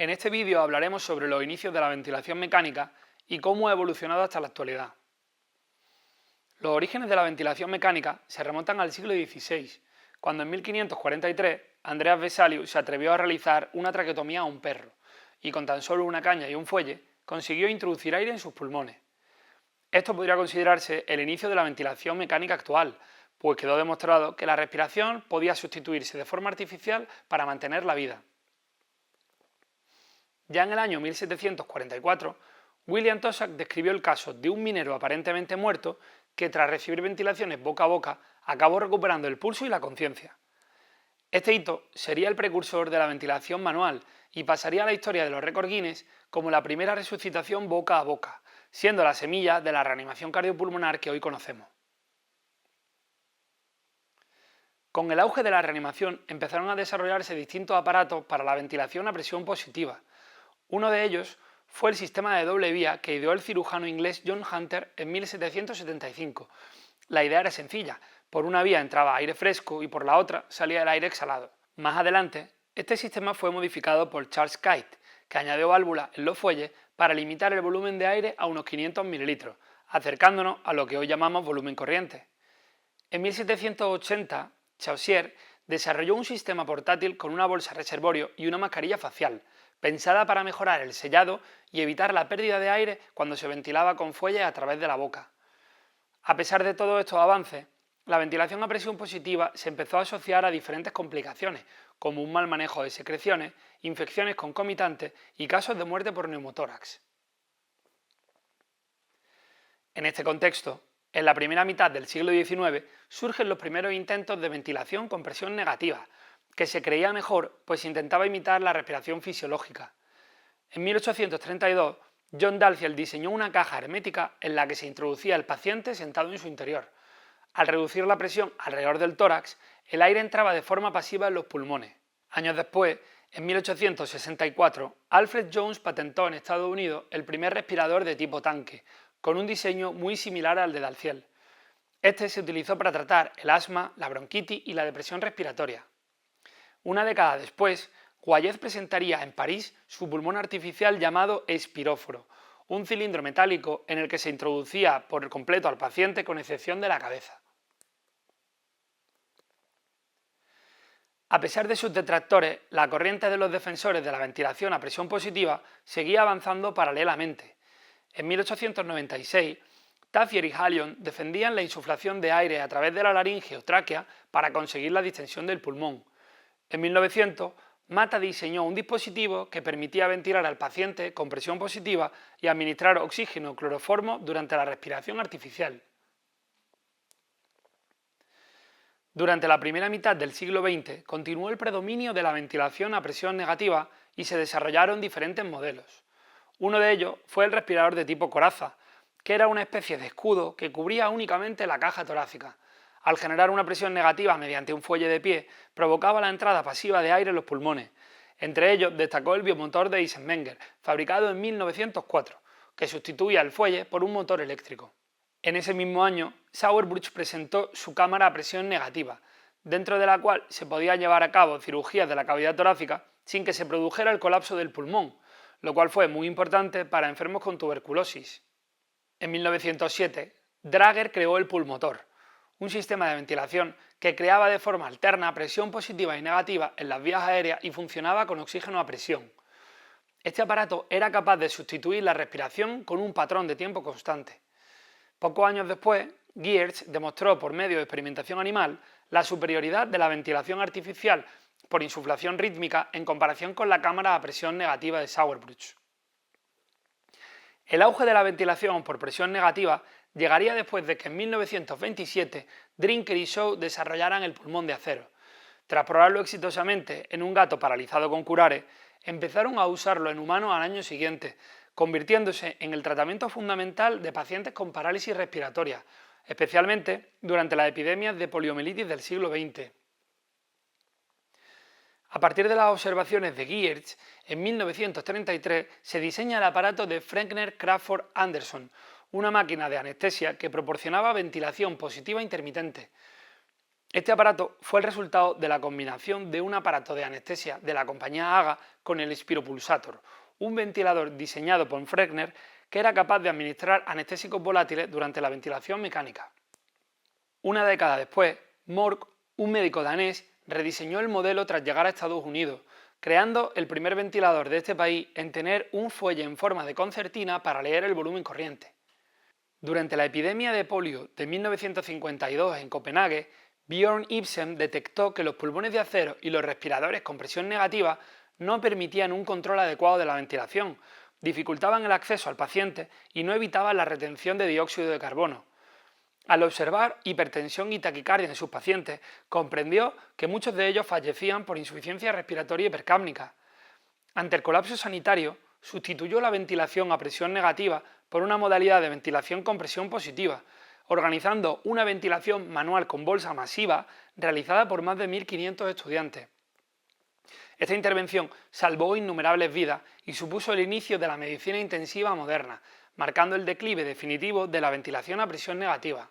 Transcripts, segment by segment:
En este vídeo hablaremos sobre los inicios de la ventilación mecánica y cómo ha evolucionado hasta la actualidad. Los orígenes de la ventilación mecánica se remontan al siglo XVI, cuando en 1543 Andreas Vesalius se atrevió a realizar una traqueotomía a un perro y con tan solo una caña y un fuelle consiguió introducir aire en sus pulmones. Esto podría considerarse el inicio de la ventilación mecánica actual, pues quedó demostrado que la respiración podía sustituirse de forma artificial para mantener la vida. Ya en el año 1744, William Toshack describió el caso de un minero aparentemente muerto que tras recibir ventilaciones boca a boca acabó recuperando el pulso y la conciencia. Este hito sería el precursor de la ventilación manual y pasaría a la historia de los récords Guinness como la primera resucitación boca a boca, siendo la semilla de la reanimación cardiopulmonar que hoy conocemos. Con el auge de la reanimación empezaron a desarrollarse distintos aparatos para la ventilación a presión positiva. Uno de ellos fue el sistema de doble vía que ideó el cirujano inglés John Hunter en 1775. La idea era sencilla: por una vía entraba aire fresco y por la otra salía el aire exhalado. Más adelante, este sistema fue modificado por Charles Kite, que añadió válvulas en los fuelles para limitar el volumen de aire a unos 500 mililitros, acercándonos a lo que hoy llamamos volumen corriente. En 1780, Chausier desarrolló un sistema portátil con una bolsa reservorio y una mascarilla facial, pensada para mejorar el sellado y evitar la pérdida de aire cuando se ventilaba con fuelles a través de la boca. A pesar de todos estos avances, la ventilación a presión positiva se empezó a asociar a diferentes complicaciones, como un mal manejo de secreciones, infecciones concomitantes y casos de muerte por neumotórax. En este contexto, en la primera mitad del siglo XIX surgen los primeros intentos de ventilación con presión negativa, que se creía mejor pues intentaba imitar la respiración fisiológica. En 1832, John Dalziel diseñó una caja hermética en la que se introducía el paciente sentado en su interior. Al reducir la presión alrededor del tórax, el aire entraba de forma pasiva en los pulmones. Años después, en 1864, Alfred Jones patentó en Estados Unidos el primer respirador de tipo tanque, con un diseño muy similar al de Dalziel. Este se utilizó para tratar el asma, la bronquitis y la depresión respiratoria. Una década después, Guayez presentaría en París su pulmón artificial llamado espiróforo, un cilindro metálico en el que se introducía por completo al paciente con excepción de la cabeza. A pesar de sus detractores, la corriente de los defensores de la ventilación a presión positiva seguía avanzando paralelamente. En 1896, Taffier y Hallion defendían la insuflación de aire a través de la laringe o tráquea para conseguir la distensión del pulmón. En 1900, Mata diseñó un dispositivo que permitía ventilar al paciente con presión positiva y administrar oxígeno cloroformo durante la respiración artificial. Durante la primera mitad del siglo XX continuó el predominio de la ventilación a presión negativa y se desarrollaron diferentes modelos. Uno de ellos fue el respirador de tipo coraza, que era una especie de escudo que cubría únicamente la caja torácica. Al generar una presión negativa mediante un fuelle de pie, provocaba la entrada pasiva de aire en los pulmones. Entre ellos destacó el biomotor de Eisenmenger, fabricado en 1904, que sustituía el fuelle por un motor eléctrico. En ese mismo año, Sauerbruch presentó su cámara a presión negativa, dentro de la cual se podía llevar a cabo cirugías de la cavidad torácica sin que se produjera el colapso del pulmón, lo cual fue muy importante para enfermos con tuberculosis. En 1907, Drager creó el pulmotor, un sistema de ventilación que creaba de forma alterna presión positiva y negativa en las vías aéreas y funcionaba con oxígeno a presión. Este aparato era capaz de sustituir la respiración con un patrón de tiempo constante. Pocos años después, Geertz demostró por medio de experimentación animal la superioridad de la ventilación artificial por insuflación rítmica en comparación con la cámara a presión negativa de Sauerbruch. El auge de la ventilación por presión negativa llegaría después de que en 1927 Drinker y Shaw desarrollaran el pulmón de acero. Tras probarlo exitosamente en un gato paralizado con curares, empezaron a usarlo en humanos al año siguiente, convirtiéndose en el tratamiento fundamental de pacientes con parálisis respiratoria, especialmente durante las epidemias de poliomielitis del siglo XX. A partir de las observaciones de Geertz, en 1933 se diseña el aparato de Fregner Crawford Anderson, una máquina de anestesia que proporcionaba ventilación positiva intermitente. Este aparato fue el resultado de la combinación de un aparato de anestesia de la compañía AGA con el Spiropulsator, un ventilador diseñado por Fregner que era capaz de administrar anestésicos volátiles durante la ventilación mecánica. Una década después, Mork, un médico danés, rediseñó el modelo tras llegar a Estados Unidos, creando el primer ventilador de este país en tener un fuelle en forma de concertina para leer el volumen corriente. Durante la epidemia de polio de 1952 en Copenhague, Björn Ibsen detectó que los pulmones de acero y los respiradores con presión negativa no permitían un control adecuado de la ventilación, dificultaban el acceso al paciente y no evitaban la retención de dióxido de carbono. Al observar hipertensión y taquicardia en sus pacientes, comprendió que muchos de ellos fallecían por insuficiencia respiratoria hipercápnica. Ante el colapso sanitario, sustituyó la ventilación a presión negativa por una modalidad de ventilación con presión positiva, organizando una ventilación manual con bolsa masiva realizada por más de 1.500 estudiantes. Esta intervención salvó innumerables vidas y supuso el inicio de la medicina intensiva moderna, marcando el declive definitivo de la ventilación a presión negativa.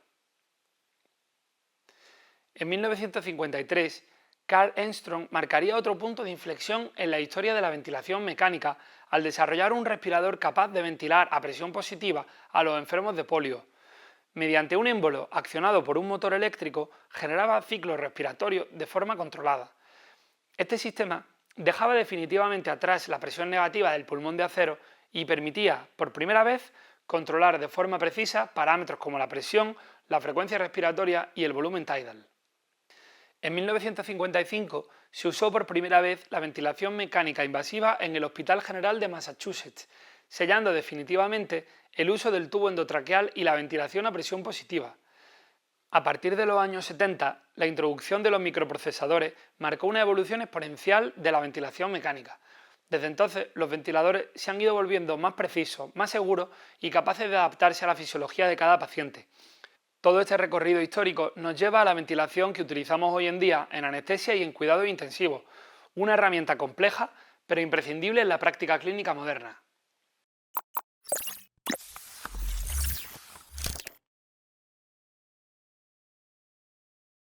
En 1953, Carl Engström marcaría otro punto de inflexión en la historia de la ventilación mecánica al desarrollar un respirador capaz de ventilar a presión positiva a los enfermos de polio. Mediante un émbolo accionado por un motor eléctrico, generaba ciclos respiratorios de forma controlada. Este sistema dejaba definitivamente atrás la presión negativa del pulmón de acero y permitía, por primera vez, controlar de forma precisa parámetros como la presión, la frecuencia respiratoria y el volumen tidal. En 1955 se usó por primera vez la ventilación mecánica invasiva en el Hospital General de Massachusetts, sellando definitivamente el uso del tubo endotraqueal y la ventilación a presión positiva. A partir de los años 70, la introducción de los microprocesadores marcó una evolución exponencial de la ventilación mecánica. Desde entonces, los ventiladores se han ido volviendo más precisos, más seguros y capaces de adaptarse a la fisiología de cada paciente. Todo este recorrido histórico nos lleva a la ventilación que utilizamos hoy en día en anestesia y en cuidados intensivos, una herramienta compleja pero imprescindible en la práctica clínica moderna.